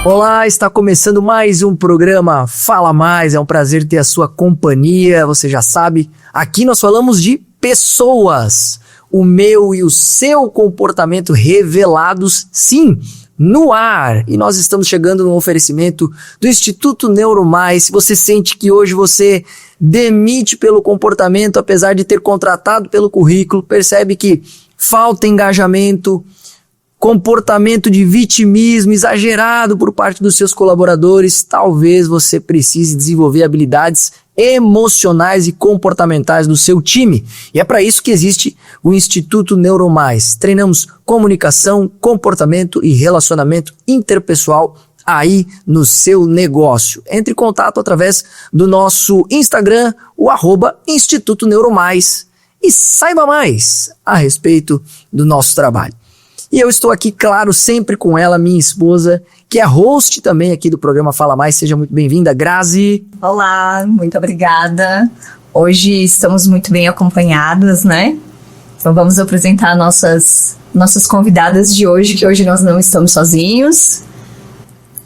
Olá, está começando mais um programa Fala Mais, é um prazer ter a sua companhia, você já sabe, aqui nós falamos de pessoas, o meu e o seu comportamento revelados, sim, no ar, e nós estamos chegando no oferecimento do Instituto Neuromais. Se você sente que hoje você demite pelo comportamento, apesar de ter contratado pelo currículo, percebe que falta engajamento, comportamento de vitimismo exagerado por parte dos seus colaboradores, talvez você precise desenvolver habilidades emocionais e comportamentais do seu time. E é para isso que existe o Instituto Neuromais. Treinamos comunicação, comportamento e relacionamento interpessoal aí no seu negócio. Entre em contato através do nosso Instagram, o @Instituto Neuromais, e saiba mais a respeito do nosso trabalho. E eu estou aqui, claro, sempre com ela, minha esposa, que é host também aqui do programa Fala Mais. Seja muito bem-vinda, Grazi. Olá, muito obrigada. Hoje estamos muito bem acompanhadas, né? Então vamos apresentar nossas convidadas de hoje, que hoje nós não estamos sozinhos.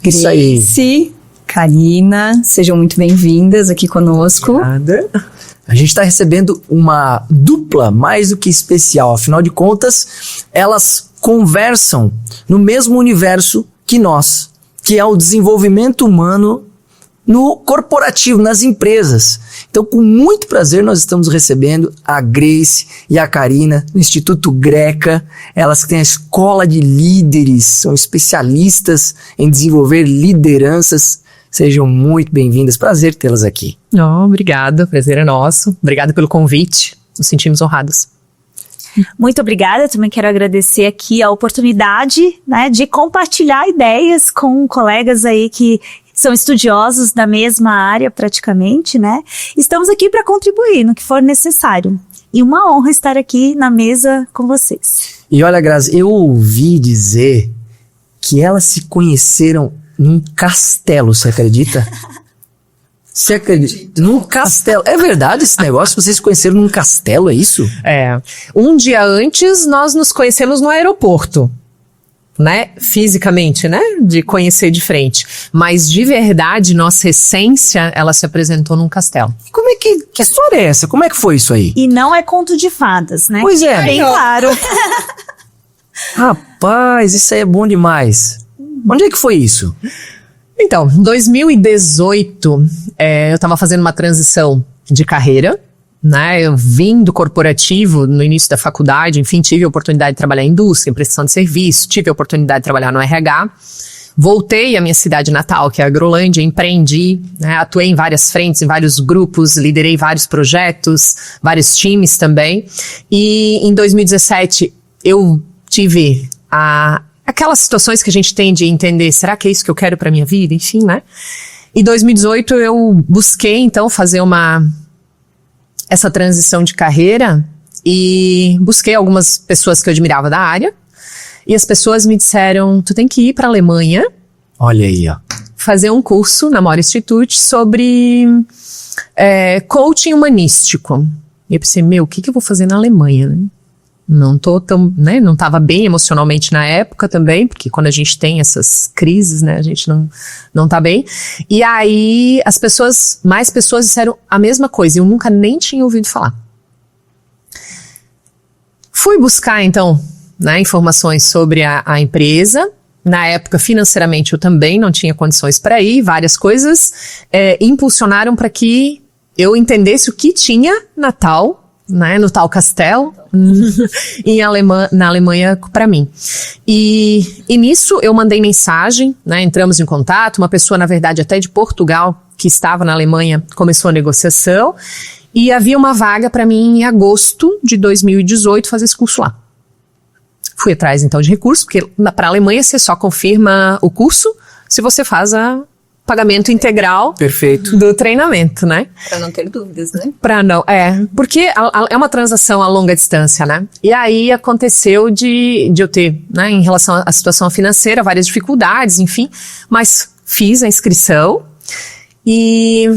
Isso aí. Grace, Karina, sejam muito bem-vindas aqui conosco. Obrigada. A gente está recebendo uma dupla mais do que especial. Afinal de contas, elas conversam no mesmo universo que nós, que é o desenvolvimento humano no corporativo, nas empresas. Então, com muito prazer, nós estamos recebendo a Grace e a Karina no Instituto Greca. Elas têm a escola de líderes, são especialistas em desenvolver lideranças. Sejam muito bem-vindas, prazer tê-las aqui. Obrigada, o prazer é nosso. Obrigada pelo convite, nos sentimos honrados. Muito obrigada, também quero agradecer aqui a oportunidade, né, de compartilhar ideias com colegas aí que são estudiosos da mesma área praticamente, né? Estamos aqui para contribuir no que for necessário. E uma honra estar aqui na mesa com vocês. E olha, Grazi, eu ouvi dizer que elas se conheceram num castelo, você acredita? Você acredita? Num castelo. É verdade esse negócio? Vocês se conheceram num castelo, é isso? É. Um dia antes, nós nos conhecemos no aeroporto, né? Fisicamente, né? De conhecer de frente. Mas, de verdade, nossa essência, ela se apresentou num castelo. Como é que história é essa? Como é que foi isso aí? E não é conto de fadas, né? Pois é. Bem claro. Rapaz, isso aí é bom demais. Onde é que foi isso? Então, em 2018, eu estava fazendo uma transição de carreira, né? Eu vim do corporativo no início da faculdade, enfim, tive a oportunidade de trabalhar em indústria, em prestação de serviço, tive a oportunidade de trabalhar no RH. Voltei à minha cidade natal, que é a Agrolândia, empreendi, né? Atuei em várias frentes, em vários grupos, liderei vários projetos, vários times também. E em 2017, eu tive aquelas situações que a gente tem de entender, será que é isso que eu quero pra minha vida? Enfim, né? Em 2018 eu busquei, então, fazer essa transição de carreira e busquei algumas pessoas que eu admirava da área e as pessoas me disseram, tu tem que ir pra Alemanha. Olha aí, ó. Fazer um curso na Mora Institute sobre coaching humanístico. E eu pensei, o que eu vou fazer na Alemanha, né? Não tô tão, né, não tava bem emocionalmente na época também, porque quando a gente tem essas crises, né, a gente não tá bem. E aí, mais pessoas disseram a mesma coisa, e eu nunca nem tinha ouvido falar. Fui buscar, então, né, informações sobre a empresa. Na época, financeiramente, eu também não tinha condições para ir, várias coisas impulsionaram para que eu entendesse o que tinha na tal, né, no tal castelo, na Alemanha para mim. E nisso eu mandei mensagem, né, entramos em contato, uma pessoa, na verdade, até de Portugal, que estava na Alemanha, começou a negociação, e havia uma vaga para mim em agosto de 2018 fazer esse curso lá. Fui atrás, então, de recursos, porque para a Alemanha você só confirma o curso se você faz pagamento integral. Perfeito. Do treinamento, né? Para não ter dúvidas, né? Porque é uma transação a longa distância, né? E aí aconteceu de eu ter, né, em relação à situação financeira, várias dificuldades, enfim, mas fiz a inscrição e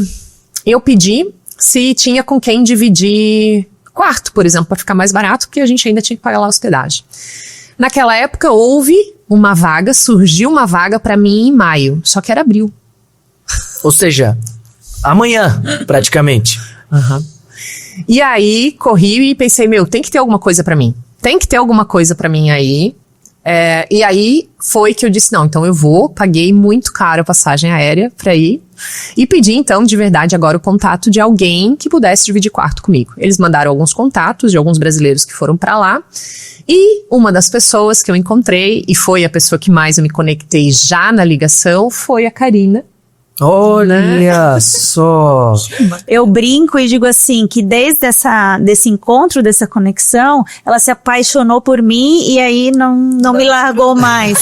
eu pedi se tinha com quem dividir quarto, por exemplo, para ficar mais barato, porque a gente ainda tinha que pagar lá a hospedagem. Naquela época surgiu uma vaga pra mim em maio, só que era abril. Ou seja, amanhã, praticamente. E aí, corri e pensei, tem que ter alguma coisa pra mim. Tem que ter alguma coisa pra mim aí. E aí, foi que eu disse, não, então eu vou. Paguei muito caro a passagem aérea pra ir. E pedi, então, de verdade, agora o contato de alguém que pudesse dividir quarto comigo. Eles mandaram alguns contatos de alguns brasileiros que foram pra lá. E uma das pessoas que eu encontrei, e foi a pessoa que mais eu me conectei já na ligação, foi a Karina. Olha só. Eu brinco e digo assim, que desde desse encontro, dessa conexão, ela se apaixonou por mim e aí não me largou mais.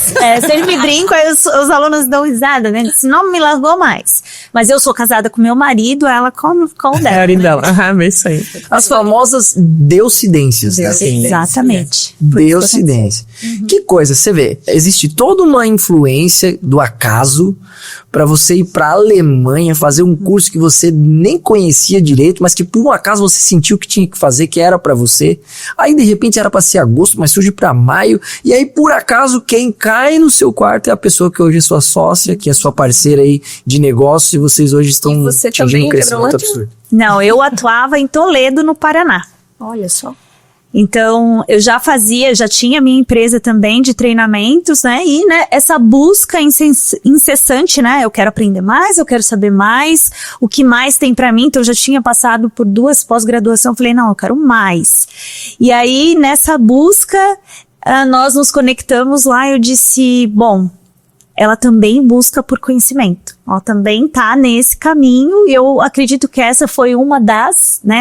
Sempre brinco, aí os alunos dão risada, né? Disse, não me largou mais. Mas eu sou casada com meu marido, ela com o dela. É isso aí. As famosas deucidências. Exatamente. Deucidência. Que coisa, você vê, existe toda uma influência do acaso para você ir para a Alemanha fazer um curso que você nem conhecia direito, mas que por um acaso você sentiu que tinha que fazer, que era para você. Aí de repente era para ser agosto, mas surge para maio, e aí por acaso quem cai no seu quarto é a pessoa que hoje é sua sócia, que é sua parceira aí de negócio, e vocês hoje estão atingindo um crescimento absurdo. Não, eu atuava em Toledo, no Paraná. Olha só. Então, eu já tinha minha empresa também de treinamentos, né? E, né, essa busca incessante, né? Eu quero aprender mais, eu quero saber mais, o que mais tem pra mim. Então, eu já tinha passado por 2 pós-graduação, falei, não, eu quero mais. E aí, nessa busca, nós nos conectamos lá, eu disse, bom, ela também busca por conhecimento. Ela também tá nesse caminho e eu acredito que essa foi uma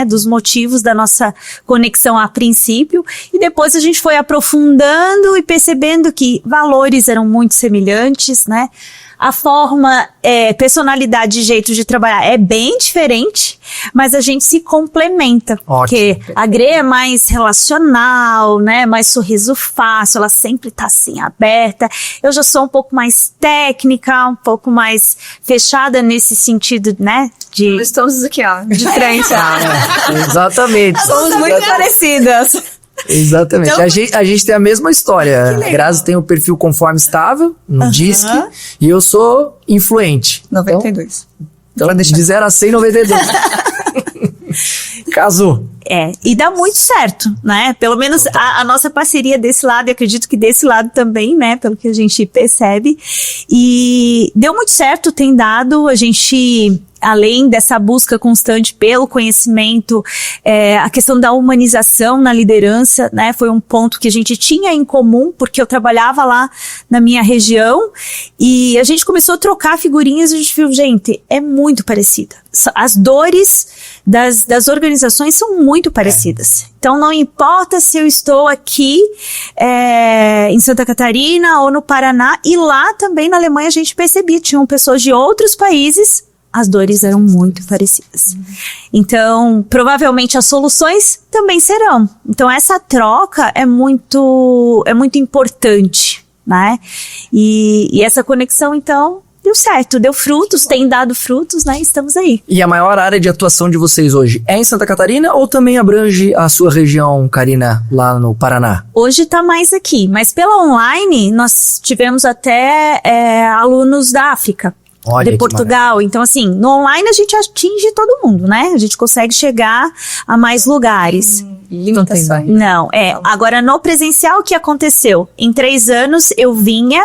dos motivos da nossa conexão a princípio. E depois a gente foi aprofundando e percebendo que valores eram muito semelhantes, né? A forma, personalidade e jeito de trabalhar é bem diferente, mas a gente se complementa. Ótimo. Porque a Grê é mais relacional, né? Mais sorriso fácil, ela sempre tá assim, aberta. Eu já sou um pouco mais técnica, um pouco mais fechada nesse sentido, né? Estamos aqui, ó, de frente. Exatamente. Somos muito parecidas. Exatamente. Então, a gente tem a mesma história. A Grazi tem o perfil conforme estável, no DISC, e eu sou influente. 92. Então de 0 a 100, 92. Casou. E dá muito certo, né? Pelo menos a nossa parceria desse lado, e acredito que desse lado também, né? Pelo que a gente percebe. E deu muito certo, tem dado, a gente, além dessa busca constante pelo conhecimento, a questão da humanização na liderança, né? Foi um ponto que a gente tinha em comum, porque eu trabalhava lá na minha região, e a gente começou a trocar figurinhas e a gente viu, gente, é muito parecida. As dores das organizações são muito parecidas. Então, não importa se eu estou aqui em Santa Catarina ou no Paraná, e lá também na Alemanha a gente percebia, tinham pessoas de outros países, as dores eram muito parecidas. Então, provavelmente as soluções também serão. Então, essa troca é muito importante, né? E essa conexão, então, deu certo, deu frutos, tem dado frutos, né? Estamos aí. E a maior área de atuação de vocês hoje é em Santa Catarina ou também abrange a sua região, Karina, lá no Paraná? Hoje tá mais aqui, mas pela online nós tivemos até alunos da África. Olha, de Portugal. Então, assim, no online a gente atinge todo mundo, né? A gente consegue chegar a mais lugares. Limitações. Não, agora no presencial, o que aconteceu? Em 3 anos eu vinha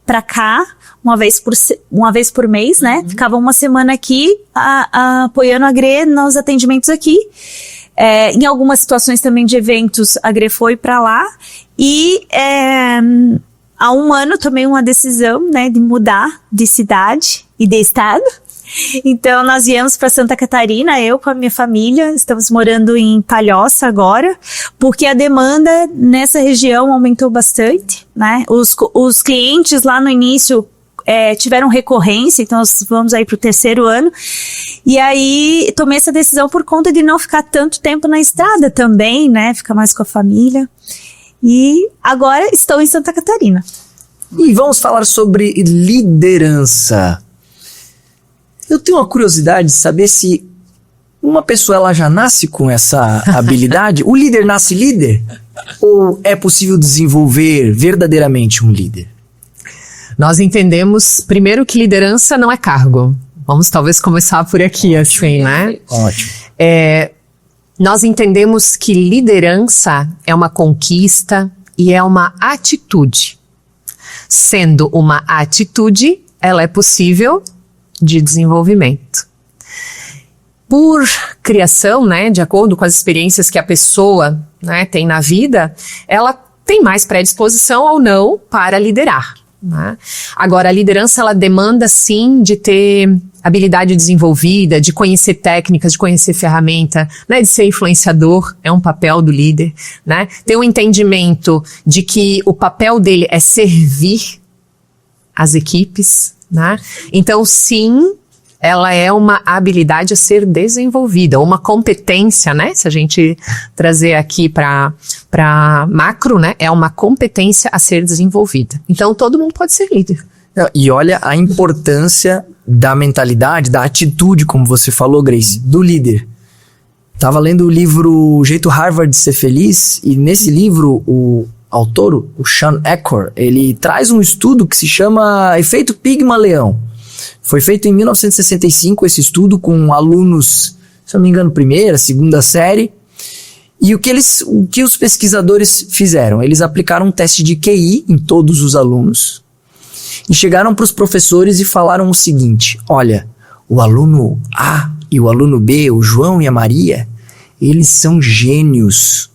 pra cá uma vez por mês, né? Ficava uma semana aqui, apoiando a Grê nos atendimentos aqui. Em algumas situações também de eventos, a Grê foi pra lá. E há 1 ano tomei uma decisão, né, de mudar de cidade e de estado. Então, nós viemos para Santa Catarina, eu com a minha família, estamos morando em Palhoça agora, porque a demanda nessa região aumentou bastante, né? Os clientes lá no início tiveram recorrência, então nós vamos aí pro 3º ano, e aí tomei essa decisão por conta de não ficar tanto tempo na estrada também, né? Ficar mais com a família. E agora estou em Santa Catarina. E vamos falar sobre liderança. Eu tenho uma curiosidade de saber se uma pessoa ela já nasce com essa habilidade? O líder nasce líder? Ou é possível desenvolver verdadeiramente um líder? Nós entendemos, primeiro, que liderança não é cargo. Vamos talvez começar por aqui, assim, né? Ótimo. Nós entendemos que liderança é uma conquista e é uma atitude. Sendo uma atitude, ela é possível de desenvolvimento. Por criação, né, de acordo com as experiências que a pessoa, né, tem na vida, ela tem mais predisposição ou não para liderar. Né? Agora, a liderança, ela demanda sim de ter habilidade desenvolvida, de conhecer técnicas, de conhecer ferramenta, né, de ser influenciador, é um papel do líder, né? Ter um entendimento de que o papel dele é servir as equipes, né? Então, sim, ela é uma habilidade a ser desenvolvida, uma competência, né? Se a gente trazer aqui para macro, né? É uma competência a ser desenvolvida. Então, todo mundo pode ser líder. E olha a importância da mentalidade, da atitude, como você falou, Grace, do líder. Tava lendo o livro O Jeito Harvard de Ser Feliz, e nesse livro o autor, o Sean Eckhor, ele traz um estudo que se chama Efeito Pigmaleão. Foi feito em 1965 esse estudo com alunos, se eu não me engano, primeira, segunda série. E o que os pesquisadores fizeram? Eles aplicaram um teste de QI em todos os alunos e chegaram para os professores e falaram o seguinte: olha, o aluno A e o aluno B, o João e a Maria, eles são gênios.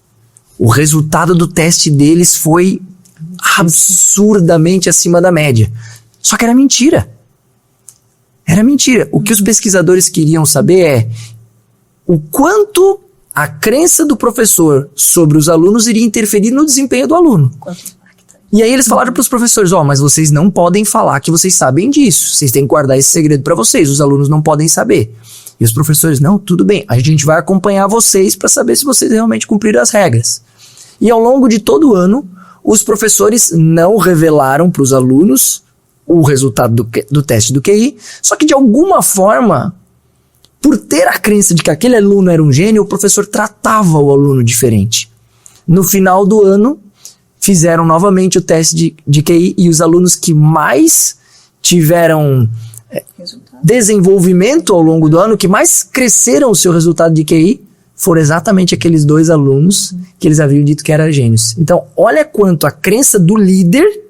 O resultado do teste deles foi absurdamente acima da média. Só que era mentira. Era mentira. O que os pesquisadores queriam saber é o quanto a crença do professor sobre os alunos iria interferir no desempenho do aluno. E aí eles falaram para os professores: mas vocês não podem falar que vocês sabem disso. Vocês têm que guardar esse segredo para vocês. Os alunos não podem saber. E os professores: não, tudo bem. A gente vai acompanhar vocês para saber se vocês realmente cumpriram as regras. E ao longo de todo o ano, os professores não revelaram para os alunos o resultado do teste do QI, só que de alguma forma, por ter a crença de que aquele aluno era um gênio, o professor tratava o aluno diferente. No final do ano, fizeram novamente o teste de QI e os alunos que mais tiveram desenvolvimento ao longo do ano, que mais cresceram o seu resultado de QI, foram exatamente aqueles 2 alunos que eles haviam dito que eram gênios. Então, olha quanto a crença do líder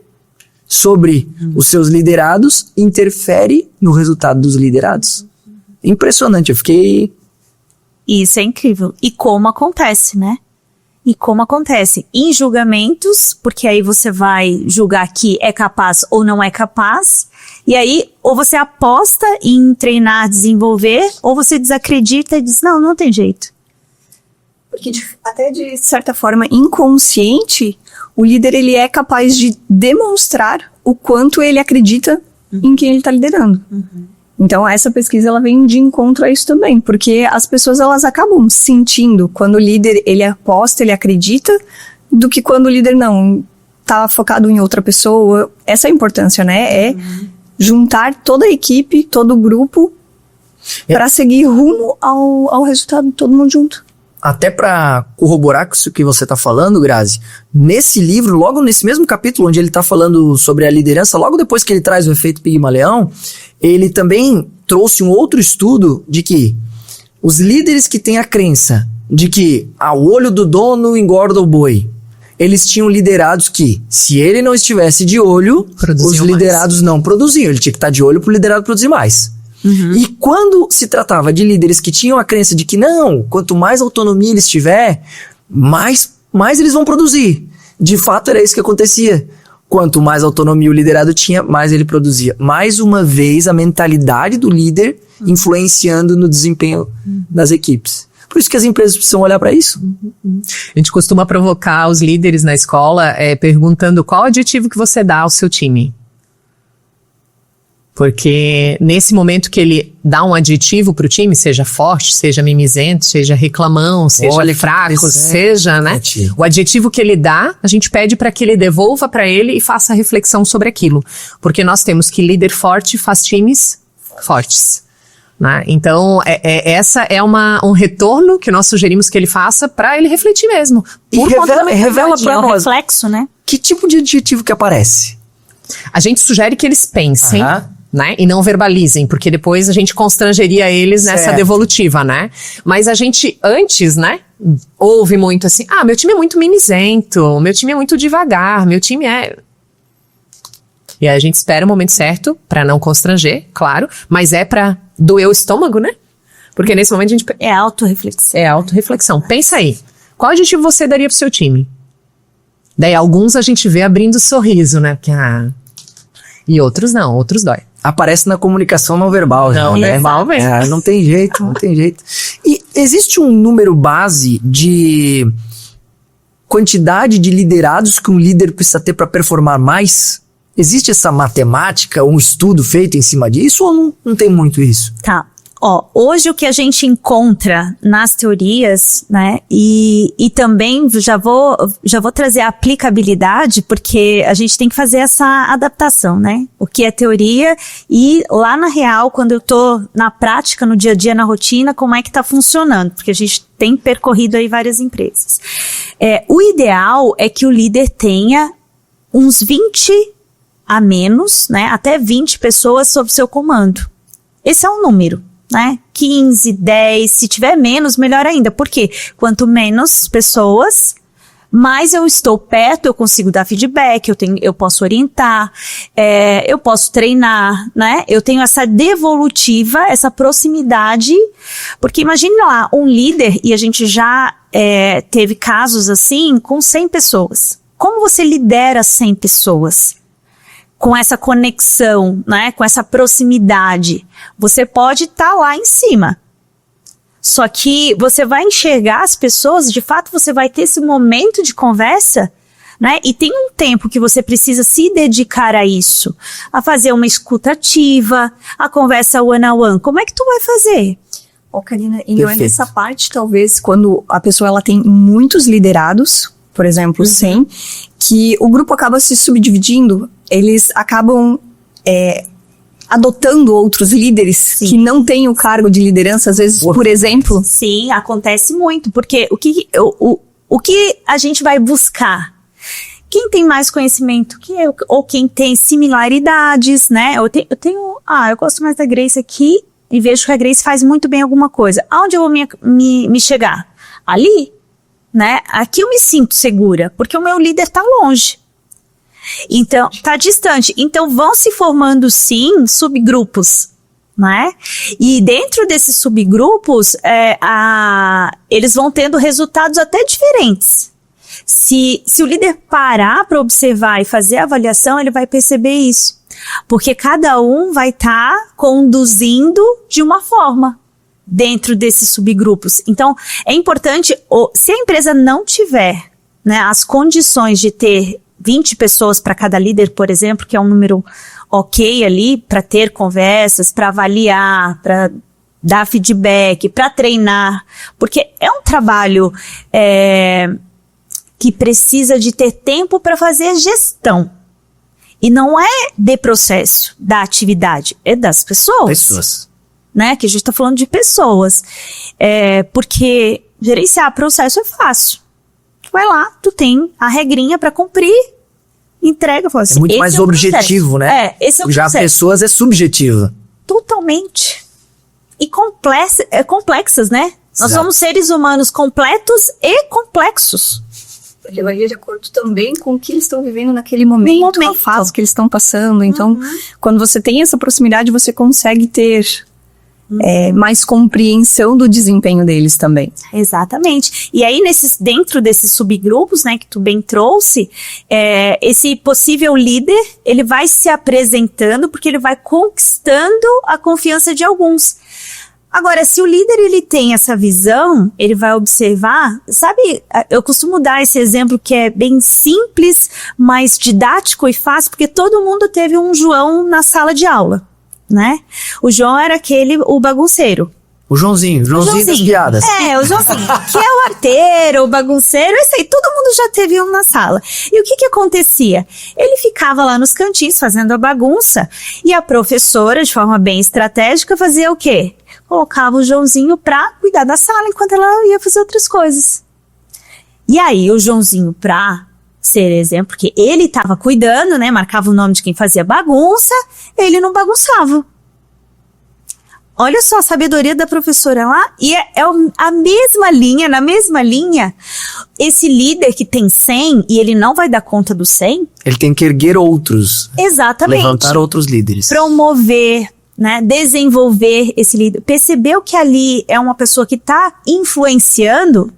sobre os seus liderados interfere no resultado dos liderados. Impressionante, eu fiquei... Isso é incrível. E como acontece, né? E como acontece? Em julgamentos, porque aí você vai julgar que é capaz ou não é capaz, e aí ou você aposta em treinar, desenvolver, ou você desacredita e diz: não tem jeito. Porque até de certa forma inconsciente, o líder ele é capaz de demonstrar o quanto ele acredita em quem ele está liderando. Então essa pesquisa ela vem de encontro a isso também, porque as pessoas elas acabam sentindo quando o líder ele aposta, ele acredita, do que quando o líder não está focado em outra pessoa. Essa é a importância, né? É juntar toda a equipe, todo o grupo para seguir rumo ao resultado, todo mundo junto. Até para corroborar com isso que você está falando, Grazi, nesse livro, logo nesse mesmo capítulo onde ele está falando sobre a liderança, logo depois que ele traz o efeito Pigmaleão, ele também trouxe um outro estudo de que os líderes que têm a crença de que o olho do dono engorda o boi, eles tinham liderados que, se ele não estivesse de olho, os liderados não produziam. Ele tinha que estar de olho para o liderado produzir mais. E quando se tratava de líderes que tinham a crença de que não, quanto mais autonomia eles tiver, mais eles vão produzir. De fato era isso que acontecia. Quanto mais autonomia o liderado tinha, mais ele produzia. Mais uma vez a mentalidade do líder influenciando no desempenho das equipes. Por isso que as empresas precisam olhar para isso. A gente costuma provocar os líderes na escola perguntando qual adjetivo que você dá ao seu time. Porque nesse momento que ele dá um adjetivo pro time, seja forte, seja mimizento, seja reclamão, seja fraco, seja, né? O adjetivo que ele dá, a gente pede para que ele devolva para ele e faça reflexão sobre aquilo. Porque nós temos que líder forte faz times fortes. Né? Então, essa é um retorno que nós sugerimos que ele faça para ele refletir mesmo. E revela para nós, reflexo, né? Que tipo de adjetivo que aparece? A gente sugere que eles pensem, né? E não verbalizem, porque depois a gente constrangeria eles nessa devolutiva, né? Mas a gente, antes, né? Ouve muito assim, meu time é muito mimizento, meu time é muito devagar, meu time é... E aí a gente espera o momento certo pra não constranger, claro, mas é pra doer o estômago, né? Porque nesse momento a gente... É autorreflexão. É autorreflexão. Pensa aí, qual adjetivo você daria pro seu time? Daí alguns a gente vê abrindo sorriso, né? Porque, e outros não, outros dói. Aparece na comunicação não verbal. Não, né? verbal mesmo. Não tem jeito, não tem jeito. E existe um número base de quantidade de liderados que um líder precisa ter para performar mais? Existe essa matemática, um estudo feito em cima disso ou não tem muito isso? Tá. Hoje o que a gente encontra nas teorias, né, e também já vou trazer a aplicabilidade, porque a gente tem que fazer essa adaptação, né? O que é teoria e lá na real, quando eu tô na prática, no dia a dia, na rotina, como é que tá funcionando? Porque a gente tem percorrido aí várias empresas. O ideal é que o líder tenha uns 20 a menos, né, até 20 pessoas sob seu comando. Esse é um número. Né? 15, 10, se tiver menos, melhor ainda. Porque quanto menos pessoas, mais eu estou perto, eu consigo dar feedback, eu posso orientar, eu posso treinar, né? Eu tenho essa devolutiva, essa proximidade. Porque imagine lá, um líder, e a gente já teve casos assim, com 100 pessoas. Como você lidera 100 pessoas? Com essa conexão, né, com essa proximidade, você pode estar lá em cima. Só que você vai enxergar as pessoas, de fato você vai ter esse momento de conversa, né, e tem um tempo que você precisa se dedicar a isso, a fazer uma escuta ativa, a conversa one-on-one. Como é que tu vai fazer? Karina, e não é nessa parte, talvez, quando a pessoa ela tem muitos liderados, por exemplo, 100, que o grupo acaba se subdividindo, eles acabam adotando outros líderes que não têm o cargo de liderança, às vezes, por exemplo. Sim, acontece muito, porque o que a gente vai buscar? Quem tem mais conhecimento que eu, ou quem tem similaridades, né? Eu gosto mais da Grace aqui e vejo que a Grace faz muito bem alguma coisa. Aonde eu vou me chegar? Ali, né? Aqui eu me sinto segura, porque o meu líder tá longe. Então, tá distante. Então, vão se formando, sim, subgrupos, né? E dentro desses subgrupos, eles vão tendo resultados até diferentes. Se o líder parar para observar e fazer a avaliação, ele vai perceber isso. Porque cada um vai estar conduzindo de uma forma dentro desses subgrupos. Então, é importante, se a empresa não tiver, né, as condições de ter 20 pessoas para cada líder, por exemplo, que é um número ok ali, para ter conversas, para avaliar, para dar feedback, para treinar, porque é um trabalho que precisa de ter tempo para fazer gestão. E não é de processo da atividade, é das pessoas. Né? Que a gente está falando de pessoas. Porque gerenciar processo é fácil. Tu vai lá, tu tem a regrinha para cumprir, entrega, fala assim, é muito mais objetivo, né? Esse é o já processo. Pessoas é subjetivo. Totalmente. E complexas, né? Nós somos seres humanos completos e complexos. Ele vai de acordo também com o que eles estão vivendo naquele momento, a fase que eles estão passando. Então, quando você tem essa proximidade, você consegue ter mais compreensão do desempenho deles também. Exatamente. E aí, dentro desses subgrupos, né, que tu bem trouxe, esse possível líder, ele vai se apresentando porque ele vai conquistando a confiança de alguns. Agora, se o líder ele tem essa visão, ele vai observar, sabe, eu costumo dar esse exemplo que é bem simples, mas didático e fácil, porque todo mundo teve um João na sala de aula, né? O João era o bagunceiro, O Joãozinho das piadas. O Joãozinho, que é o arteiro, o bagunceiro, isso aí, todo mundo já teve um na sala. E o que acontecia? Ele ficava lá nos cantinhos fazendo a bagunça e a professora, de forma bem estratégica, fazia o quê? Colocava o Joãozinho pra cuidar da sala enquanto ela ia fazer outras coisas. E aí o Joãozinho, pra ser exemplo, porque ele tava cuidando, né, marcava o nome de quem fazia bagunça, ele não bagunçava. Olha só a sabedoria da professora lá, e a mesma linha, na mesma linha, esse líder que tem 100 e ele não vai dar conta do 100. Ele tem que erguer outros. Exatamente. Levantar outros líderes. Promover, né, desenvolver esse líder. Percebeu que ali é uma pessoa que está influenciando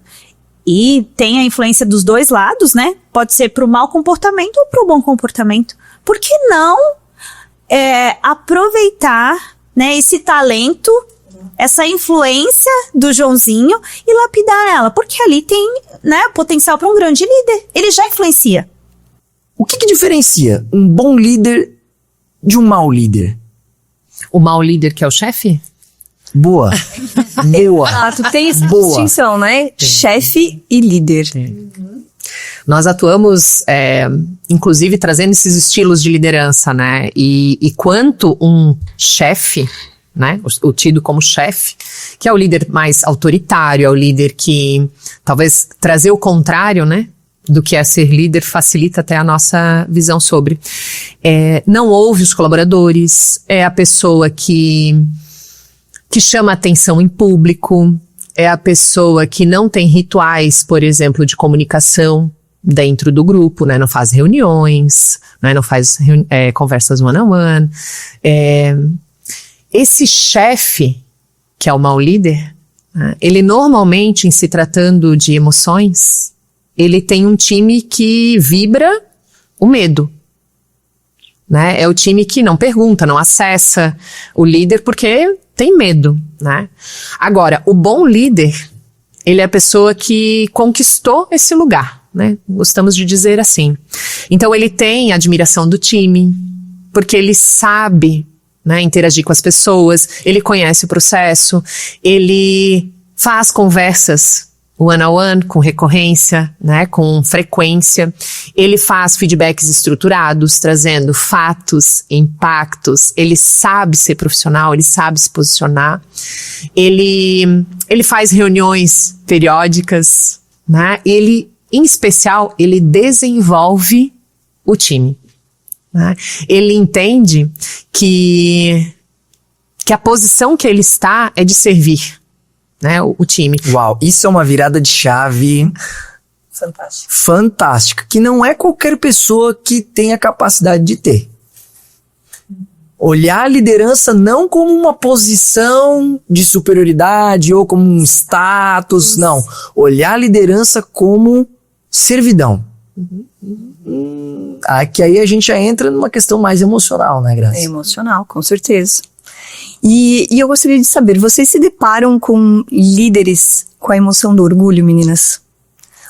e tem a influência dos dois lados, né? Pode ser para o mau comportamento ou para o bom comportamento. Por que não aproveitar, né, esse talento, essa influência do Joãozinho e lapidar ela? Porque ali tem, né, potencial para um grande líder. Ele já influencia. O que diferencia um bom líder de um mau líder? O mau líder que é o chefe? Boa. Boa. Tu tem essa Boa. distinção, né? Chefe e líder. Nós atuamos, inclusive, trazendo esses estilos de liderança, né? E quanto um chefe, né? O tido como chefe, que é o líder mais autoritário, é o líder que talvez trazer o contrário, né? Do que é ser líder facilita até a nossa visão sobre. Não ouve os colaboradores, é a pessoa que chama atenção em público, é a pessoa que não tem rituais, por exemplo, de comunicação dentro do grupo, né? Não faz reuniões, né? Não faz conversas one-on-one. Esse chefe, que é o mau líder, né? Ele normalmente, em se tratando de emoções, ele tem um time que vibra o medo. Né? É o time que não pergunta, não acessa o líder porque tem medo, né? Agora, o bom líder, ele é a pessoa que conquistou esse lugar, né? Gostamos de dizer assim. Então, ele tem a admiração do time, porque ele sabe, né, interagir com as pessoas, ele conhece o processo, ele faz conversas one-on-one, com recorrência, né, com frequência. Ele faz feedbacks estruturados, trazendo fatos, impactos. Ele sabe ser profissional, ele sabe se posicionar. Ele faz reuniões periódicas, né? Ele, em especial, ele desenvolve o time. Né? Ele entende que a posição que ele está é de servir. Né, o time. Uau, isso é uma virada de chave fantástica, que não é qualquer pessoa que tem a capacidade de ter. Olhar a liderança não como uma posição de superioridade ou como um status, não. Olhar a liderança como servidão. Que aí a gente já entra numa questão mais emocional, né, Graça? É emocional, com certeza. E eu gostaria de saber, vocês se deparam com líderes com a emoção do orgulho, meninas?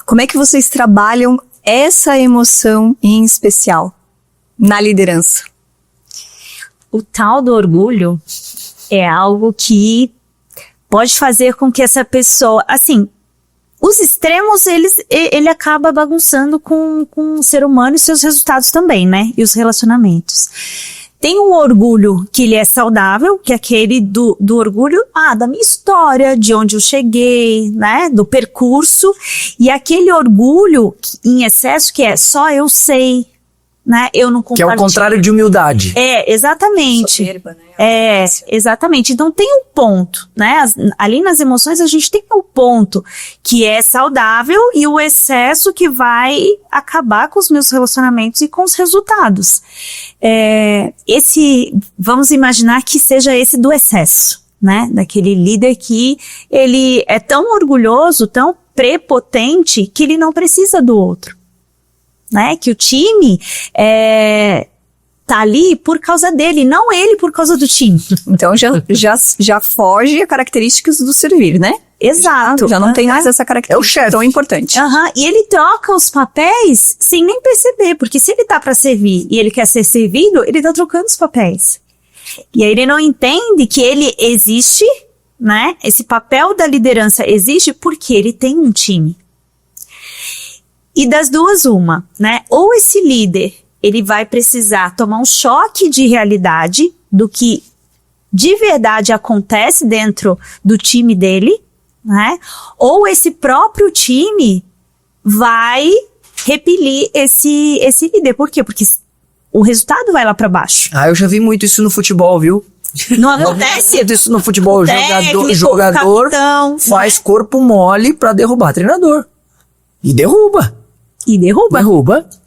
Como é que vocês trabalham essa emoção em especial na liderança? O tal do orgulho é algo que pode fazer com que essa pessoa, assim, os extremos, ele acaba bagunçando com o ser humano e seus resultados também, né? E os relacionamentos. Tem um orgulho que ele é saudável, que é aquele do orgulho, da minha história, de onde eu cheguei, né, do percurso, e aquele orgulho em excesso que é só eu sei, né, eu não compartilho. Que é o contrário de humildade. Exatamente. Soberba, né? Exatamente. Então tem um ponto, né, ali nas emoções a gente tem um ponto que é saudável e o excesso que vai acabar com os meus relacionamentos e com os resultados. Vamos imaginar que seja esse do excesso, né, daquele líder que ele é tão orgulhoso, tão prepotente, que ele não precisa do outro, né, que o time tá ali por causa dele, não ele por causa do time. Então já foge a características do servir, né? Exato. Já não tem mais essa É o característica chefe. tão importante. E ele troca os papéis sem nem perceber, porque se ele tá pra servir e ele quer ser servido, ele tá trocando os papéis. E aí ele não entende que ele existe, né? Esse papel da liderança existe porque ele tem um time. E das duas, uma, né? Ou esse líder, ele vai precisar tomar um choque de realidade do que de verdade acontece dentro do time dele, né? Ou esse próprio time vai repelir esse líder. Por quê? Porque o resultado vai lá pra baixo. Eu já vi muito isso no futebol, viu? Não acontece? Isso no futebol, jogador capitão, faz corpo mole pra derrubar treinador. E derruba.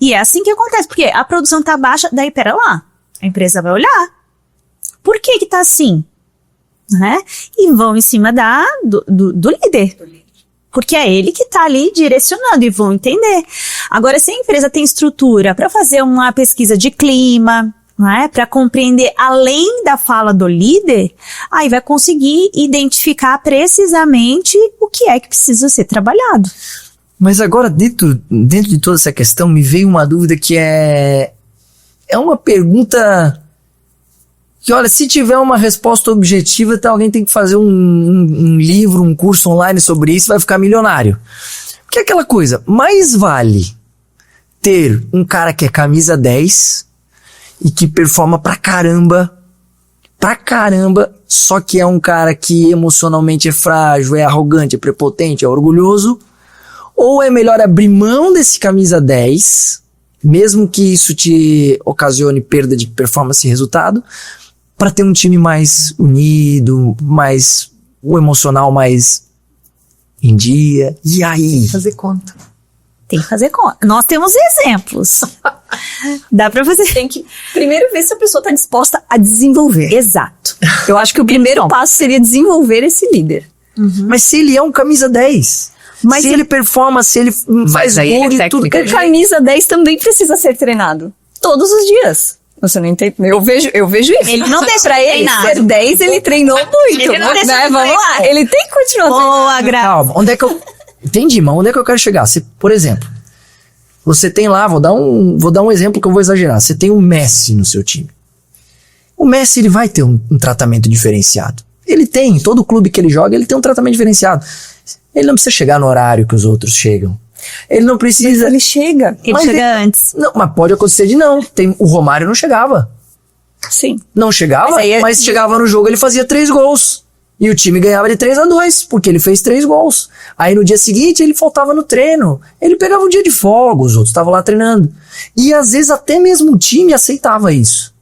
E é assim que acontece, porque a produção tá baixa, daí pera lá, a empresa vai olhar. Por que tá assim? Né? E vão em cima do líder. Porque é ele que tá ali direcionando e vão entender. Agora, se a empresa tem estrutura para fazer uma pesquisa de clima, né, para compreender além da fala do líder, aí vai conseguir identificar precisamente o que é que precisa ser trabalhado. Mas agora, dentro de toda essa questão, me veio uma dúvida que é uma pergunta que, olha, se tiver uma resposta objetiva, então alguém tem que fazer um livro, um curso online sobre isso, vai ficar milionário. Porque é aquela coisa, mais vale ter um cara que é camisa 10 e que performa pra caramba, só que é um cara que emocionalmente é frágil, é arrogante, é prepotente, é orgulhoso, ou é melhor abrir mão desse camisa 10, mesmo que isso te ocasione perda de performance e resultado, para ter um time mais unido, o emocional mais em dia. E aí? Fazer conta. Tem que fazer conta. Nós temos exemplos. Dá pra fazer. Tem que primeiro ver se a pessoa tá disposta a desenvolver. Exato. Eu acho que o primeiro passo seria desenvolver esse líder. Mas se ele é um camisa 10... Mas se ele performa, se ele faz gol de tudo que o camisa 10 também precisa ser treinado. Todos os dias. Você não entende? Eu vejo isso. Ele não deixa pra ele ser 10, ele treinou muito. Ele não deixa de Vamos lá. Ele tem que continuar treinando. Calma, onde é que eu... Entendi, mas onde é que eu quero chegar? Por exemplo, você tem lá, vou dar um exemplo que eu vou exagerar. Você tem o Messi no seu time. O Messi, ele vai ter um tratamento diferenciado. Ele tem, todo clube que ele joga, ele tem um tratamento diferenciado. Ele não precisa chegar no horário que os outros chegam. Ele não precisa... Mas ele chega. Ele chega antes. Não, mas pode acontecer de não. O Romário não chegava. Sim. Não chegava, mas chegava no jogo, ele fazia 3 gols. E o time ganhava de 3-2, porque ele fez 3 gols. Aí no dia seguinte ele faltava no treino. Ele pegava um dia de folga, os outros estavam lá treinando. E às vezes até mesmo o time aceitava isso.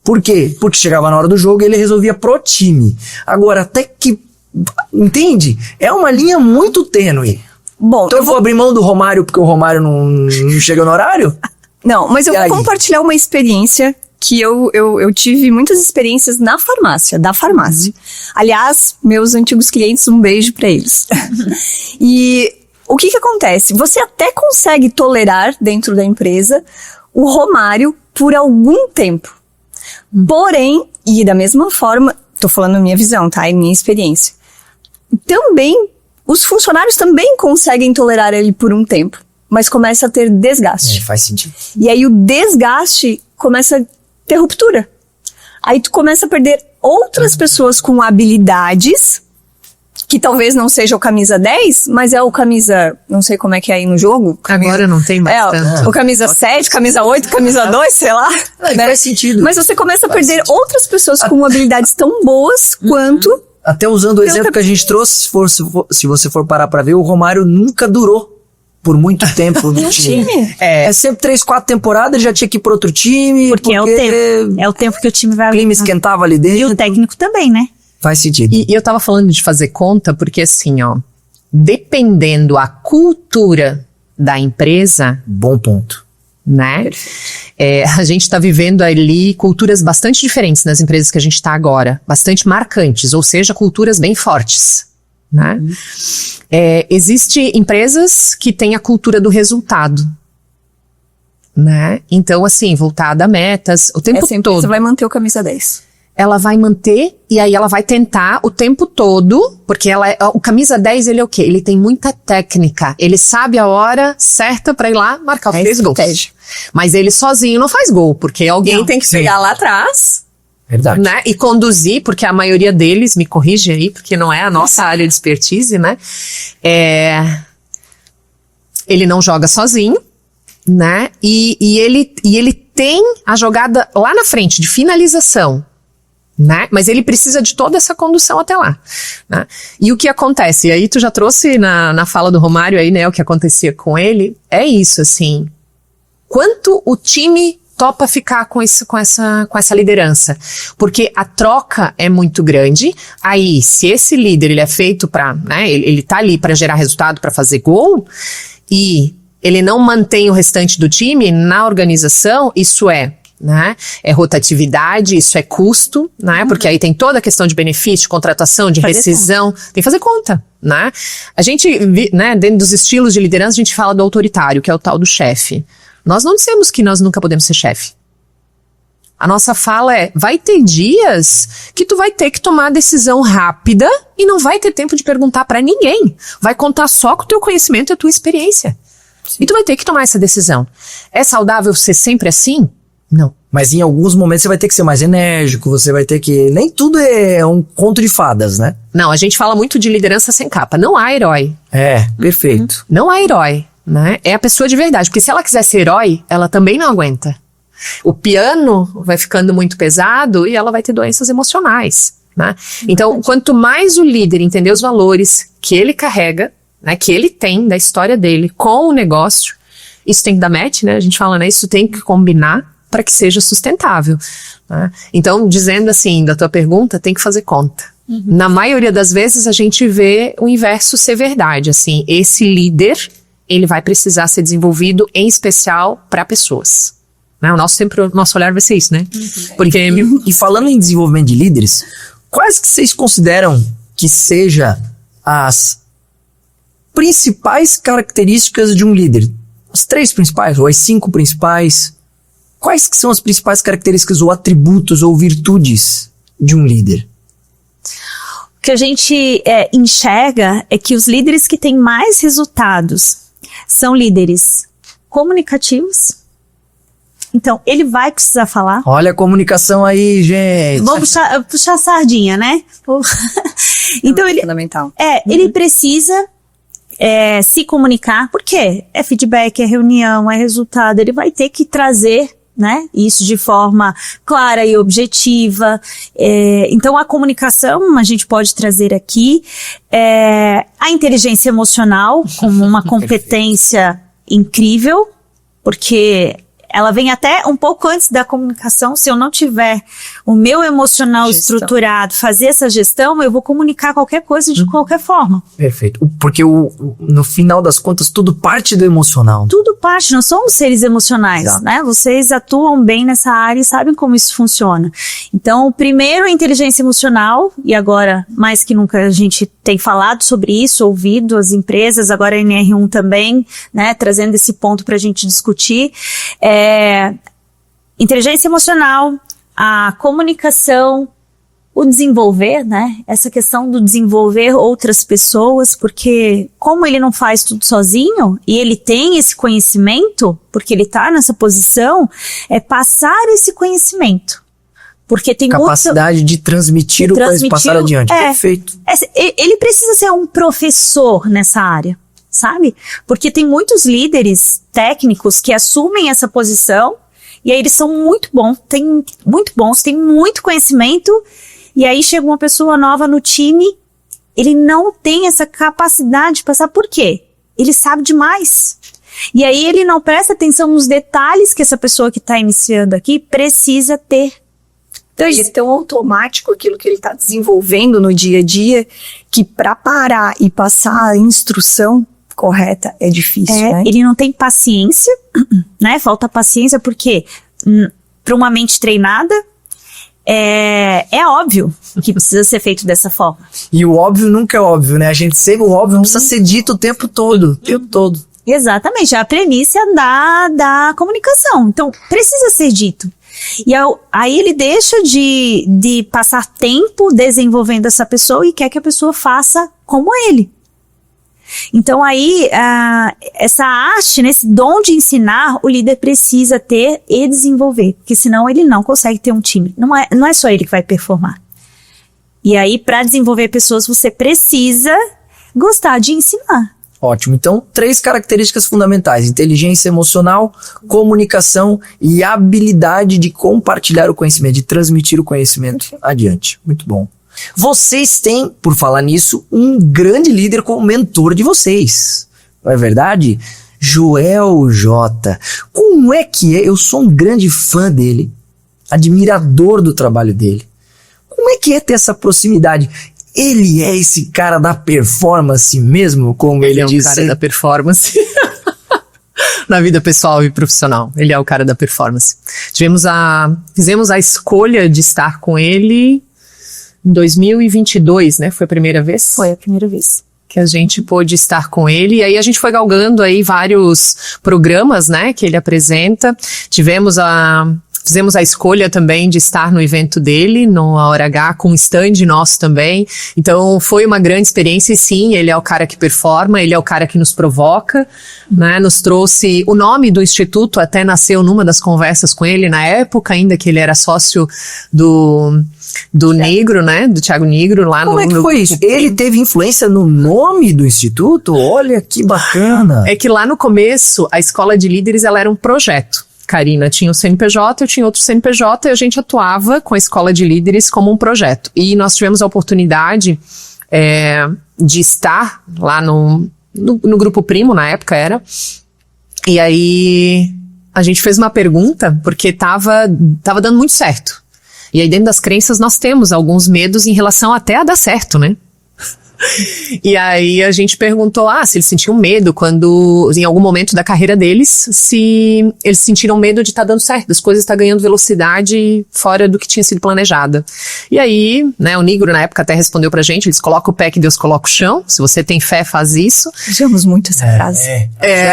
Por quê? Porque chegava na hora do jogo e ele resolvia pro time. Agora, até que... Entende? É uma linha muito tênue. Bom, então eu vou abrir mão do Romário porque o Romário não chega no horário? Não, mas eu vou compartilhar uma experiência que eu tive muitas experiências da farmácia. Aliás, meus antigos clientes, um beijo pra eles. E o que acontece? Você até consegue tolerar dentro da empresa o Romário por algum tempo. Porém, e da mesma forma, tô falando a minha visão, tá? E minha experiência. Também, os funcionários também conseguem tolerar ele por um tempo, mas começa a ter desgaste. Faz sentido. E aí o desgaste começa a ter ruptura. Aí tu começa a perder outras pessoas com habilidades, que talvez não seja o camisa 10, mas é o camisa, não sei como é que é aí no jogo. Agora não tem mais tanto. O camisa 7, camisa 8, camisa 2, sei lá. Faz sentido. Mas você começa a perder outras pessoas com habilidades tão boas quanto... Até usando o exemplo que a gente trouxe, se você for parar pra ver, o Romário nunca durou por muito tempo no time. É sempre 3, 4 temporadas, ele já tinha que ir pra outro time. Porque é o tempo que o time vai... O clima esquentava ali dentro. E o técnico também, né? Faz sentido. E eu tava falando de fazer conta porque assim, ó, dependendo a cultura da empresa... Bom ponto. Né? A gente está vivendo ali culturas bastante diferentes nas empresas que a gente está agora, bastante marcantes, ou seja, culturas bem fortes, né? Existem empresas que têm a cultura do resultado, né? Então, assim, voltada a metas o tempo todo. Você vai manter o camisa 10. Ela vai manter e aí ela vai tentar o tempo todo, porque o camisa 10, ele é o quê? Ele tem muita técnica, ele sabe a hora certa pra ir lá marcar os 3 gols. Mas ele sozinho não faz gol, porque alguém tem que chegar lá atrás Verdade. Né? E conduzir, porque a maioria deles, me corrige aí, porque não é a nossa área de expertise, né? Ele não joga sozinho, né? E ele tem a jogada lá na frente, de finalização, né? Mas ele precisa de toda essa condução até lá, né? E o que acontece? E aí tu já trouxe na fala do Romário aí, né? O que acontecia com ele, é isso, assim. Quanto o time topa ficar com essa liderança? Porque a troca é muito grande. Aí, se esse líder, ele é feito para, né? Ele tá ali para gerar resultado, para fazer gol, e ele não mantém o restante do time na organização, isso né? É rotatividade, isso é custo, né? Porque aí tem toda a questão de benefício, de contratação, de rescisão, tem que fazer conta, né? A gente, né, dentro dos estilos de liderança, a gente fala do autoritário, que é o tal do chefe. Nós não dissemos que nós nunca podemos ser chefe. A nossa fala vai ter dias que tu vai ter que tomar decisão rápida e não vai ter tempo de perguntar pra ninguém. Vai contar só com o teu conhecimento e a tua experiência. E tu vai ter que tomar essa decisão. É saudável ser sempre assim? Não. Mas em alguns momentos você vai ter que ser mais enérgico, você vai ter que... Nem tudo é um conto de fadas, né? Não, a gente fala muito de liderança sem capa. Não há herói. Perfeito. Não há herói, né? É a pessoa de verdade. Porque se ela quiser ser herói, ela também não aguenta. O piano vai ficando muito pesado e ela vai ter doenças emocionais, né? Então, quanto mais o líder entender os valores que ele carrega, né, que ele tem da história dele com o negócio, isso tem que dar match, né? A gente fala, né? Isso tem que combinar para que seja sustentável, né? Então, dizendo assim, da tua pergunta, tem que fazer conta. Na maioria das vezes, a gente vê o inverso ser verdade, assim, esse líder, ele vai precisar ser desenvolvido em especial para pessoas. Né? O nosso olhar vai ser isso, né? Porque... E falando em desenvolvimento de líderes, quais que vocês consideram que seja as principais características de um líder? As 3 principais, ou as 5 principais? Quais que são as principais características, ou atributos, ou virtudes de um líder? O que a gente enxerga é que os líderes que têm mais resultados são líderes comunicativos. Então, ele vai precisar falar. Olha a comunicação aí, gente. Vamos puxar a sardinha, né? Então, ele... Fundamental. Ele precisa se comunicar. Por quê? É feedback, é reunião, é resultado. Ele vai ter que trazer, né, isso de forma clara e objetiva. Então, a comunicação a gente pode trazer aqui. A inteligência emocional como uma competência incrível, porque ela vem até um pouco antes da comunicação. Se eu não tiver o meu emocional estruturado, fazer essa gestão, eu vou comunicar qualquer coisa de qualquer forma. Perfeito. Porque no final das contas, tudo parte do emocional. Tudo parte, nós somos seres emocionais, exato, né? Vocês atuam bem nessa área e sabem como isso funciona. Então, primeiro, a inteligência emocional, e agora, mais que nunca, a gente tem falado sobre isso, ouvido as empresas, agora a NR1 também, né, trazendo esse ponto para a gente discutir. Inteligência emocional, a comunicação, o desenvolver, né? Essa questão do desenvolver outras pessoas, porque como ele não faz tudo sozinho e ele tem esse conhecimento, porque ele está nessa posição, é passar esse conhecimento. Porque tem capacidade de transmitir o que passar adiante. Perfeito. Ele precisa ser um professor nessa área, sabe? Porque tem muitos líderes técnicos que assumem essa posição e aí eles são muito bons, têm muito conhecimento, e aí chega uma pessoa nova no time, ele não tem essa capacidade de passar. Por quê? Ele sabe demais. E aí ele não presta atenção nos detalhes que essa pessoa que está iniciando aqui precisa ter. Então, é tão automático aquilo que ele está desenvolvendo no dia a dia, que para parar e passar a instrução correta é difícil, né? Ele não tem paciência, né? Falta paciência porque para uma mente treinada é óbvio que precisa ser feito dessa forma. E o óbvio nunca é óbvio, né? A gente sempre, o óbvio precisa ser dito o tempo todo, Exatamente, é a premissa da comunicação. Então, precisa ser dito. E aí ele deixa de passar tempo desenvolvendo essa pessoa e quer que a pessoa faça como ele. Então aí, essa arte, esse dom de ensinar, o líder precisa ter e desenvolver, porque senão ele não consegue ter um time. Não é só ele que vai performar. E aí, para desenvolver pessoas, você precisa gostar de ensinar. Ótimo. Então, 3 características fundamentais: inteligência emocional, comunicação e habilidade de compartilhar o conhecimento, de transmitir o conhecimento adiante. Muito bom. Vocês têm, por falar nisso, um grande líder como mentor de vocês. Não é verdade? Joel J. Como é que é? Eu sou um grande fã dele, admirador do trabalho dele. Como é que é ter essa proximidade? Ele é esse cara da performance mesmo, como ele diz? Ele é o cara da performance. Na vida pessoal e profissional. Ele é o cara da performance. Fizemos a escolha de estar com ele em 2022, né? Foi a primeira vez? Foi a primeira vez que a gente pôde estar com ele, e aí a gente foi galgando aí vários programas, né, que ele apresenta. Fizemos a escolha também de estar no evento dele, no Hora H, com um stand nosso também. Então, foi uma grande experiência e sim, ele é o cara que performa, ele é o cara que nos provoca, né? Nos trouxe o nome do instituto, até nasceu numa das conversas com ele, na época ainda que ele era sócio do Negro, né? Do Thiago Negro lá no... Como é que foi isso? Ele teve influência no nome do instituto? Olha que bacana! É que lá no começo, a Escola de Líderes, ela era um projeto. Karina tinha o CNPJ, eu tinha outro CNPJ e a gente atuava com a Escola de Líderes como um projeto. E nós tivemos a oportunidade de estar lá no Grupo Primo, na época era. E aí a gente fez uma pergunta, porque tava dando muito certo. E aí dentro das crenças nós temos alguns medos em relação até a dar certo, né? E aí a gente perguntou se eles sentiam medo quando, em algum momento da carreira deles, se eles sentiram medo de estar dando certo, das coisas estar ganhando velocidade fora do que tinha sido planejada. E aí, né, o Negro na época até respondeu pra gente, eles colocam o pé que Deus coloca o chão, se você tem fé, faz isso. Usamos muito essa frase.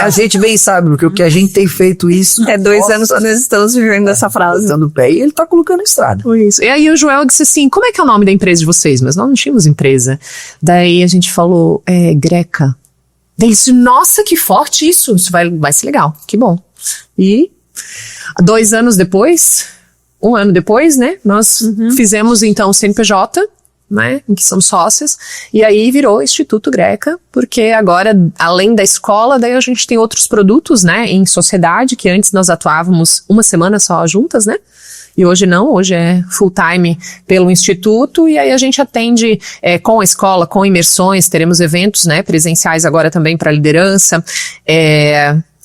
A gente bem sabe, porque o que a gente tem feito isso... 2 anos que nós estamos vivendo essa frase. Dando o pé e ele tá colocando na estrada. Foi isso. E aí o Joel disse assim, como é que é o nome da empresa de vocês? Mas nós não tínhamos empresa. Daí a gente falou, Greca. Daí disse, nossa, que forte isso vai ser legal, que bom. E 2 anos depois, 1 ano depois, né, nós fizemos então o CNPJ, né, em que somos sócios, e aí virou Instituto Greca, porque agora, além da escola, daí a gente tem outros produtos, né, em sociedade, que antes nós atuávamos 1 semana só juntas, né, e hoje não, hoje é full time pelo Instituto, e aí a gente atende com a escola, com imersões, teremos eventos, né, presenciais agora também para liderança,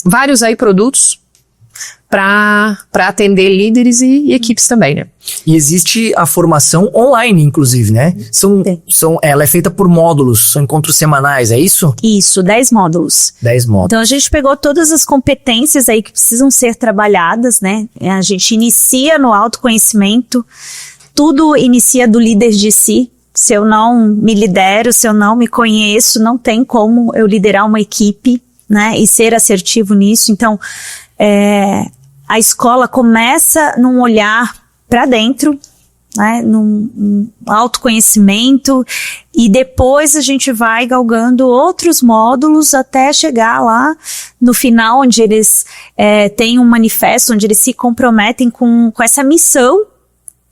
vários aí produtos para atender líderes e equipes também, né. E existe a formação online, inclusive, né? Ela é feita por módulos, são encontros semanais, é isso? Isso, 10 módulos. 10 módulos. Então a gente pegou todas as competências aí que precisam ser trabalhadas, né? A gente inicia no autoconhecimento, tudo inicia do líder de si. Se eu não me lidero, se eu não me conheço, não tem como eu liderar uma equipe, né? E ser assertivo nisso. Então, a escola começa num olhar para dentro, né, num autoconhecimento, e depois a gente vai galgando outros módulos até chegar lá no final, onde eles têm um manifesto, onde eles se comprometem com essa missão,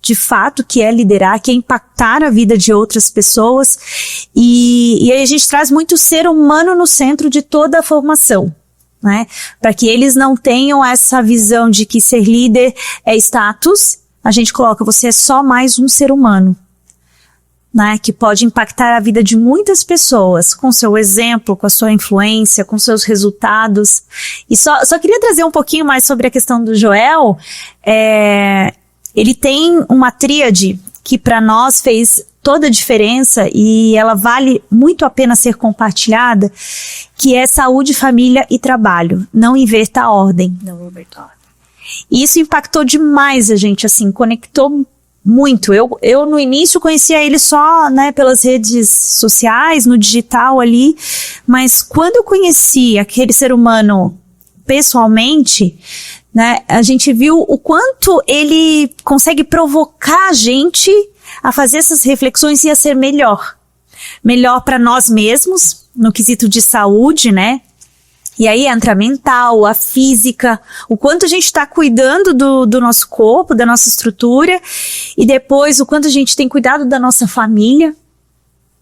de fato, que é liderar, que é impactar a vida de outras pessoas, e aí a gente traz muito o ser humano no centro de toda a formação, né, para que eles não tenham essa visão de que ser líder é status. A gente coloca, você é só mais um ser humano, né, que pode impactar a vida de muitas pessoas, com seu exemplo, com a sua influência, com seus resultados. E só queria trazer um pouquinho mais sobre a questão do Joel. Ele tem uma tríade que para nós fez toda a diferença e ela vale muito a pena ser compartilhada, que é saúde, família e trabalho. Não inverta a ordem. Não inverta a ordem. E isso impactou demais a gente, assim, conectou muito. Eu no início conhecia ele só, né, pelas redes sociais, no digital ali, mas quando eu conheci aquele ser humano pessoalmente, né, a gente viu o quanto ele consegue provocar a gente a fazer essas reflexões e a ser melhor. Melhor para nós mesmos, no quesito de saúde, né? E aí entra a mental, a física, o quanto a gente está cuidando do nosso corpo, da nossa estrutura, e depois o quanto a gente tem cuidado da nossa família,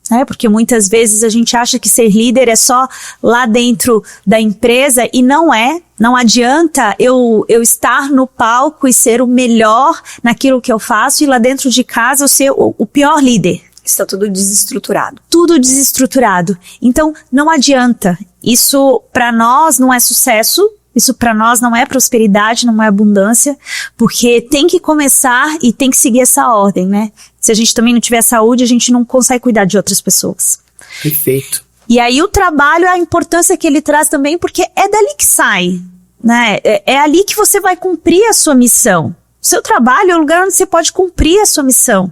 né? Porque muitas vezes a gente acha que ser líder é só lá dentro da empresa, e não é. Não adianta eu estar no palco e ser o melhor naquilo que eu faço, e lá dentro de casa eu ser o pior líder. Está tudo desestruturado. Tudo desestruturado. Então, não adianta. Isso para nós não é sucesso, isso para nós não é prosperidade, não é abundância, porque tem que começar e tem que seguir essa ordem, né? Se a gente também não tiver saúde, a gente não consegue cuidar de outras pessoas. Perfeito. E aí o trabalho, a importância que ele traz também, porque é dali que sai, né? É ali que você vai cumprir a sua missão. O seu trabalho é o lugar onde você pode cumprir a sua missão.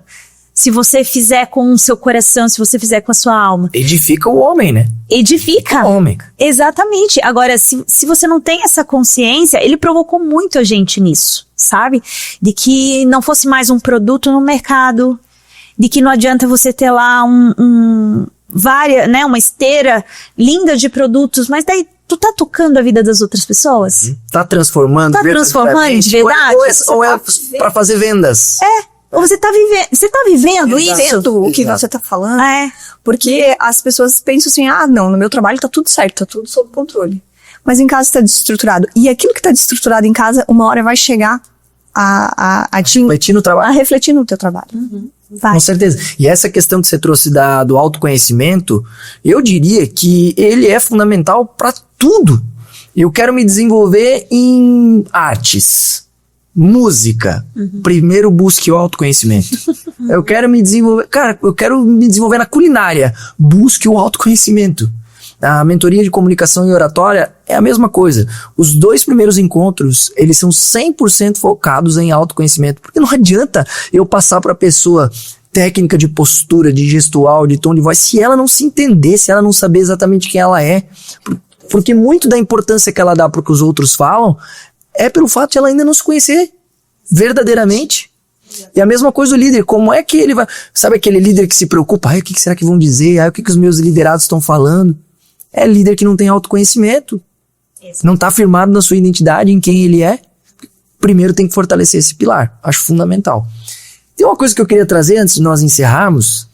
Se você fizer com o seu coração, se você fizer com a sua alma. Edifica o homem, né? Edifica. O homem. Exatamente. Agora, se você não tem essa consciência, ele provocou muito a gente nisso, sabe? De que não fosse mais um produto no mercado, de que não adianta você ter lá uma esteira linda de produtos, mas daí tu tá tocando a vida das outras pessoas? Tá transformando. Tá transformando de verdade? Ou é pra fazer vendas? Ou você tá vivendo isso? Exato, o que você tá falando. Porque as pessoas pensam assim, não, no meu trabalho tá tudo certo, tá tudo sob controle. Mas em casa tá desestruturado. E aquilo que tá desestruturado em casa, uma hora vai chegar a refletir no trabalho. A refletir no teu trabalho. Vai. Com certeza. E essa questão que você trouxe do autoconhecimento, eu diria que ele é fundamental para tudo. Eu quero me desenvolver em artes. Música. Primeiro busque o autoconhecimento. Eu quero me desenvolver... Cara, eu quero me desenvolver na culinária. Busque o autoconhecimento. A mentoria de comunicação e oratória é a mesma coisa. Os 2 primeiros encontros, eles são 100% focados em autoconhecimento. Porque não adianta eu passar para a pessoa técnica de postura, de gestual, de tom de voz, se ela não se entender, se ela não saber exatamente quem ela é. Porque muito da importância que ela dá para o que os outros falam é pelo fato de ela ainda não se conhecer verdadeiramente. E a mesma coisa do líder, como é que ele vai... Sabe aquele líder que se preocupa, o que será que vão dizer? O que os meus liderados estão falando? É líder que não tem autoconhecimento. Não está firmado na sua identidade, em quem ele é. Primeiro tem que fortalecer esse pilar. Acho fundamental. Tem uma coisa que eu queria trazer antes de nós encerrarmos.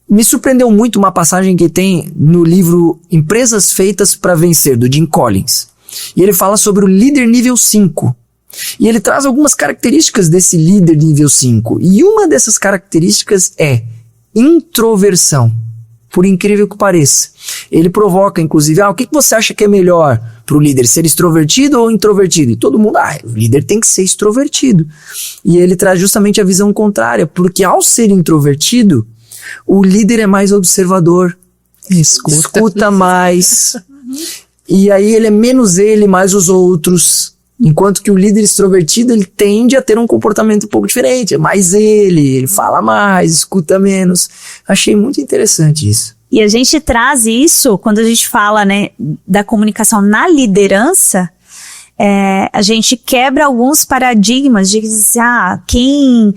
Me surpreendeu muito uma passagem que tem no livro Empresas Feitas para Vencer, do Jim Collins. E ele fala sobre o líder nível 5. E ele traz algumas características desse líder nível 5. E uma dessas características é introversão. Por incrível que pareça. Ele provoca, inclusive, o que você acha que é melhor para o líder? Ser extrovertido ou introvertido? E todo mundo, o líder tem que ser extrovertido. E ele traz justamente a visão contrária. Porque ao ser introvertido, o líder é mais observador. Escuta mais. E aí ele é menos ele, mais os outros. Enquanto que o líder extrovertido, ele tende a ter um comportamento um pouco diferente. É mais ele fala mais, escuta menos. Achei muito interessante isso. E a gente traz isso, quando a gente fala, né, da comunicação na liderança, a gente quebra alguns paradigmas de quem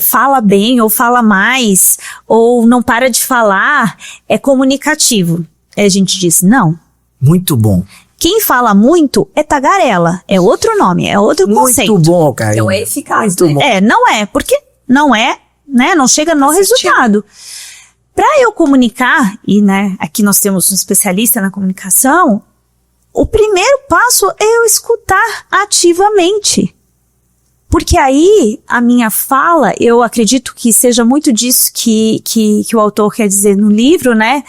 fala bem ou fala mais ou não para de falar é comunicativo. A gente diz, não. Muito bom. Quem fala muito é tagarela. É outro nome, é outro conceito. Muito bom, cara. Então é eficaz, muito bom. Não é, porque não é, né? Não chega no resultado. Para eu comunicar, e né, aqui nós temos um especialista na comunicação, o primeiro passo é eu escutar ativamente. Porque aí, a minha fala, eu acredito que seja muito disso que o autor quer dizer no livro, né?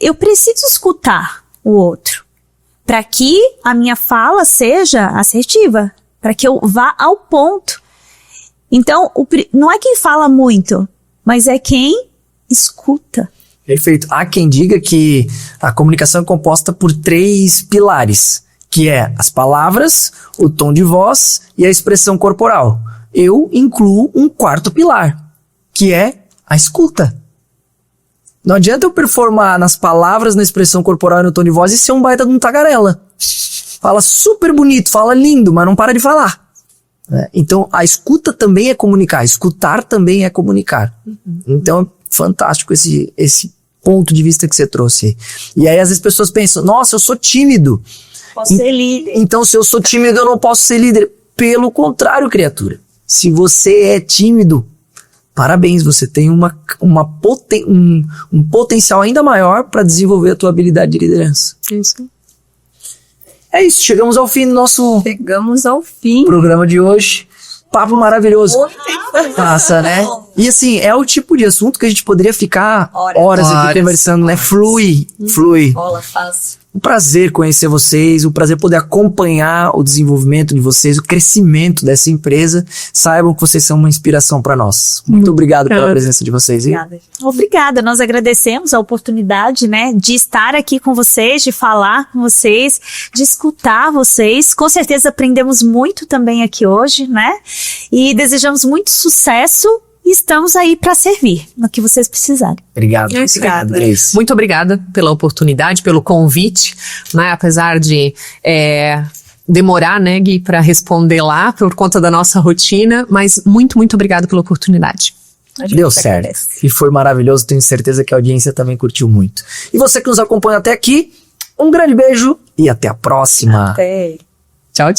Eu preciso escutar o outro para que a minha fala seja assertiva, para que eu vá ao ponto. Então, não é quem fala muito, mas é quem escuta. Perfeito. Há quem diga que a comunicação é composta por 3 pilares, que é as palavras, o tom de voz e a expressão corporal. Eu incluo um 4º pilar, que é a escuta. Não adianta eu performar nas palavras, na expressão corporal e no tom de voz e ser um baita de um tagarela. Fala super bonito, fala lindo, mas não para de falar. Então, a escuta também é comunicar. Escutar também é comunicar. Então, é fantástico esse ponto de vista que você trouxe. E aí às vezes as pessoas pensam, nossa, eu sou tímido. Posso ser líder. Então se eu sou tímido eu não posso ser líder. Pelo contrário, criatura. Se você é tímido, parabéns, você tem um potencial ainda maior para desenvolver a tua habilidade de liderança. Isso. É isso, chegamos ao fim do nosso Chegamos ao fim. programa de hoje. Papo maravilhoso. Passa, né? E assim, é o tipo de assunto que a gente poderia ficar horas aqui conversando, né? Flui. Rola fácil. Um prazer conhecer vocês, um prazer poder acompanhar o desenvolvimento de vocês, o crescimento dessa empresa. Saibam que vocês são uma inspiração para nós. Muito obrigado pela presença de vocês. Hein? Obrigada, nós agradecemos a oportunidade, né, de estar aqui com vocês, de falar com vocês, de escutar vocês. Com certeza aprendemos muito também aqui hoje, né? E desejamos muito sucesso e estamos aí para servir no que vocês precisarem. Obrigado. Obrigada. É isso. Muito obrigada pela oportunidade, pelo convite, né? Apesar de demorar, né, Gui, para responder lá por conta da nossa rotina, mas muito obrigada pela oportunidade. Deu certo. E foi maravilhoso, tenho certeza que a audiência também curtiu muito. E você que nos acompanha até aqui, um grande beijo e até a próxima. Até. Tchau.